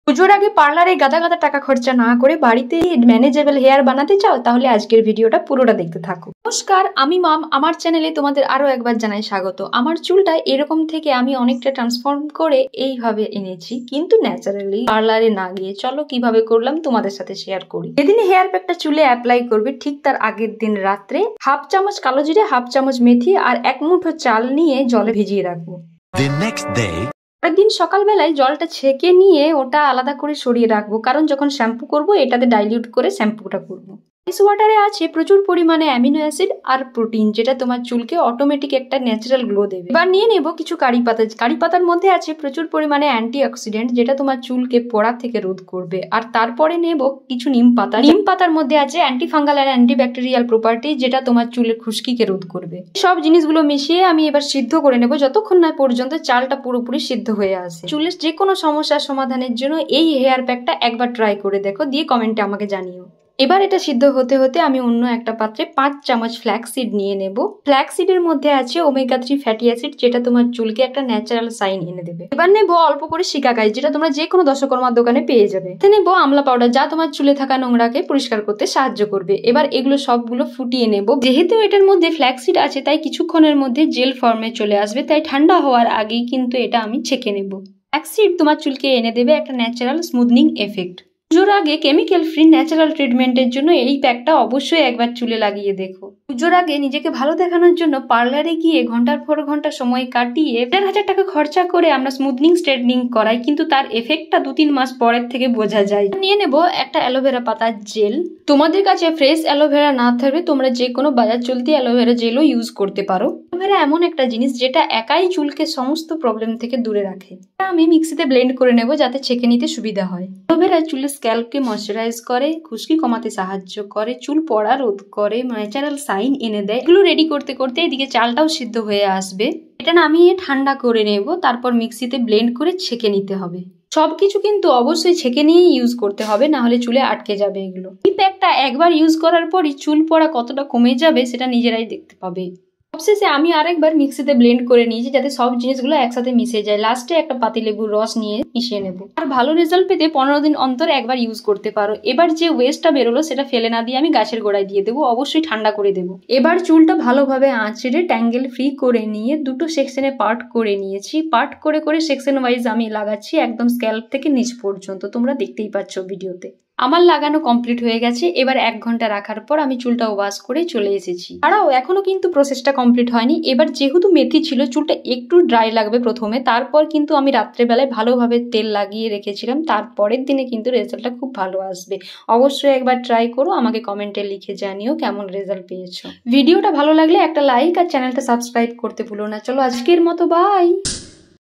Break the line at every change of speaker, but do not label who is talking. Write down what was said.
পুজোর আগে পার্লারে গাদা গাদা টাকা খরচা না করে বাড়িতে ম্যানেজেবল হেয়ার বানাতে চাও, তাহলে আজকের ভিডিওটা পুরোটা দেখতে থাকো। নমস্কার, আমি মাম। আমার চ্যানেলে তোমাদের আরো একবার জানাই স্বাগত। আমার চুলটা এরকম থেকে আমি অনেকটা ট্রান্সফর্ম করে এইভাবে এনেছি, কিন্তু ন্যাচারালি পার্লারে না গিয়ে। চলো কিভাবে করলাম তোমাদের সাথে শেয়ার করি। যেদিন হেয়ার প্যাকটা চুলে অ্যাপ্লাই করবে ঠিক তার আগের দিন রাত্রে হাফ চামচ কালো জিরে, হাফ চামচ মেথি আর এক মুঠো চাল নিয়ে জলে ভিজিয়ে রাখবো। পরের দিন সকালবেলায় জলটা ছেঁকে নিয়ে ওটা আলাদা করে সরিয়ে রাখবো, কারণ যখন শ্যাম্পু করবো এটাতে ডাইলিউট করে শ্যাম্পুটা করবো। আইস ওয়াটারে আছে প্রচুর পরিমাণে অ্যামিনো অ্যাসিড আর প্রোটিন, যেটা তোমার চুলকে অটোমেটিক একটা ন্যাচারাল গ্লো দেবে। এবার নিয়ে নেব কিছু কারি পাতা। কারি পাতার মধ্যে আছে প্রচুর পরিমাণে অ্যান্টি অক্সিডেন্ট, যেটা তোমার চুলকে পোড়া থেকে রোধ করবে। আর তারপরে নেব কিছু নিম পাতা। নিম পাতার মধ্যে আছে অ্যান্টি ফাঙ্গাল আর অ্যান্টি ব্যাকটেরিয়াল প্রপার্টি, যেটা তোমার চুলের খুশকিকে রোধ করবে। সব জিনিসগুলো মিশিয়ে আমি এবার সিদ্ধ করে নেব, যতক্ষণ না পর্যন্ত চালটা পুরোপুরি সিদ্ধ হয়ে আসে। চুলের যে কোনো সমস্যার সমাধানের জন্য এই হেয়ার প্যাকটা একবার ট্রাই করে দেখো, দিয়ে কমেন্টে আমাকে জানিও। এবার এটা সিদ্ধ হতে হতে আমি অন্য একটা পাত্রে 5 চামচ ফ্ল্যাক্সিড নিয়ে নেব। ফ্ল্যাক্সিডের মধ্যে আছে ওমেগা 3 ফ্যাটি অ্যাসিড, যেটা তোমার চুলকে একটা ন্যাচারাল সাইন এনে দেবে। এবার নেব অল্প করে শিকাকাই, যেটা তোমরা যে কোনো দশকর্মার দোকানে পেয়ে যাবে। এতে নেব আমলা পাউডার, যা তোমার চুলে থাকা নোংরাকে পরিষ্কার করতে সাহায্য করবে। এবার এগুলো সবগুলো ফুটিয়ে নেব। যেহেতু এটার মধ্যে ফ্ল্যাক্সিড আছে তাই কিছুক্ষণের মধ্যে জেল ফর্মে চলে আসবে, তাই ঠান্ডা হওয়ার আগেই কিন্তু এটা আমি ছেঁকে নেব। ফ্ল্যাক্সিড তোমার চুলকে এনে দেবে একটা ন্যাচারাল স্মুথনিং এফেক্ট। পুজোর আগে কেমিক্যাল ফ্রি ন্যাচারাল ট্রিটমেন্টের জন্য এই প্যাকটা অবশ্যই একবার চুলে লাগিয়ে দেখো। পুজোর আগে নিজেকে ভালো দেখানোর জন্য পার্লারে গিয়ে ঘন্টার পর ঘন্টা সময় কাটিয়ে 1,000 টাকা খরচা করে আমরা স্মুথনিং স্ট্রেটনিং করাই, কিন্তু তার এফেক্টটা 2-3 মাস পরের থেকে বোঝা যায়। নিয়ে নেব একটা অ্যালোভেরা পাতার জেল। তোমাদের কাছে ফ্রেশ অ্যালোভেরা না থাকলে তোমরা যে কোনো বাজার চলতি অ্যালোভেরা জেলও ইউজ করতে পারো। অ্যালোভেরা এমন একটা জিনিস যেটা একাই চুলকে সমস্ত প্রবলেম থেকে দূরে রাখে। আমি মিক্সিতে ব্লেন্ড করে নেব যাতে ছেঁকে নিতে সুবিধা হয়। অ্যালোভেরা চুলের স্ক্যাল্পকে ময়শ্চারাইজ করে, খুশকি কমাতে সাহায্য করে, চুল পড়া রোধ করে, ন্যাচারাল সাইন এনে দেয়। এগুলো রেডি করতে করতে এদিকে চালটাও সিদ্ধ হয়ে আসবে। এটা নামিয়ে ঠান্ডা করে নেব, তারপর মিক্সিতে ব্লেন্ড করে ছেঁকে নিতে হবে। সবকিছু কিন্তু অবশ্যই ছেঁকে নিয়েই ইউজ করতে হবে, না হলে চুলে আটকে যাবে এগুলো। এই প্যাকটা একবার ইউজ করার পরই চুল পড়া কতটা কমে যাবে সেটা নিজেরাই দেখতে পাবে। সবশেষে আমি আরেকবার মিক্সিতে ব্লেন্ড করে নিয়েছি, যাতে সব জিনিসগুলো একসাথে মিশে যায়। লাস্টে একটা পাতিলেবুর রস নিয়ে মিশিয়ে নেব। আর ভালো রেজাল্ট পেতে 15 দিন অন্তর একবার ইউজ করতে পারো। এবার যে ওয়েস্টটা বেরোলো সেটা ফেলে না দিয়ে আমি গাছের গোড়ায় দিয়ে দেবো, অবশ্যই ঠান্ডা করে দেবো। এবার চুলটা ভালোভাবে আঁচড়ে ট্যাঙ্গেল ফ্রি করে নিয়ে দুটো সেকশনে পার্ট করে নিয়েছি। পার্ট করে করে সেকশন ওয়াইজ আমি লাগাচ্ছি একদম স্ক্যাল্প থেকে নিচ পর্যন্ত, তোমরা দেখতেই পাচ্ছ ভিডিওতে। আমার লাগানো কমপ্লিট হয়ে গেছে। এবার 1 ঘন্টা রাখার পর আমি চুলটা ওয়াশ করে চলে এসেছি। আরও এখনো কিন্তু প্রসেসটা কমপ্লিট হয়নি। এবার যেহেতু মেথি ছিল চুলটা একটু ড্রাই লাগবে প্রথমে, তারপর কিন্তু আমি রাত্রেবেলায় ভালোভাবে তেল লাগিয়ে রেখেছিলাম। তারপরের দিনে কিন্তু রেজাল্টটা খুব ভালো আসবে। অবশ্যই একবার ট্রাই করো, আমাকে কমেন্টে লিখে জানিও কেমন রেজাল্ট পেয়েছো। ভিডিওটা ভালো লাগলে একটা লাইক আর চ্যানেলটা সাবস্ক্রাইব করতে ভুলো না। চলো আজকের মতো বাই।